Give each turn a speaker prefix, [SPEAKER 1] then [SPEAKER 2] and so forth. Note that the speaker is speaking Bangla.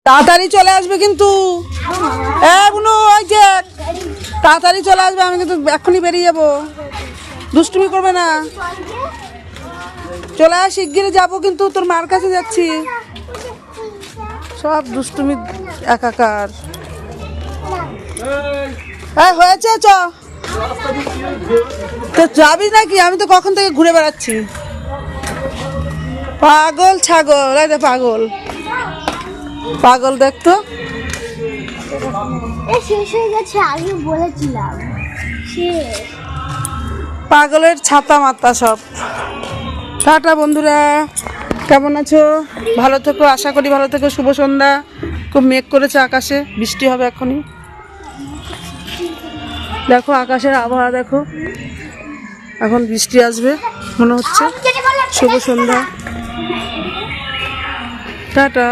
[SPEAKER 1] তাড়াতাড়ি চলে আসবে কিন্তু। বুনু ওই যে তাড়াতাড়ি চলে আসবে, আমি কিন্তু এক্ষুনি বেরিয়ে যাবো। দুষ্টুমি করবে না, চলে আস, শিগগিরই যাবো কিন্তু, তোর মার কাছে যাচ্ছি। সব দুষ্টুমি একাকার। হয়েছে চ, তো যাবি নাকি? আমি তো কখন থেকে ঘুরে বেড়াচ্ছি। পাগল ছাগল, এই দেখ পাগল, পাগল দেখতো।
[SPEAKER 2] শেষ হয়ে গেছে, আগে বলেছিলাম
[SPEAKER 1] পাগলের ছাতা মাতা সব। টাটা বন্ধুরা, কেমন আছো? ভালো থেকো, আশা করি ভালো থেকো। শুভ সন্ধ্যা। খুব মেঘ করেছে আকাশে, বৃষ্টি হবে এখনই। দেখো আকাশের আবহাওয়া দেখো, এখন বৃষ্টি আসবে মনে হচ্ছে। শুভ সন্ধ্যা, টাটা।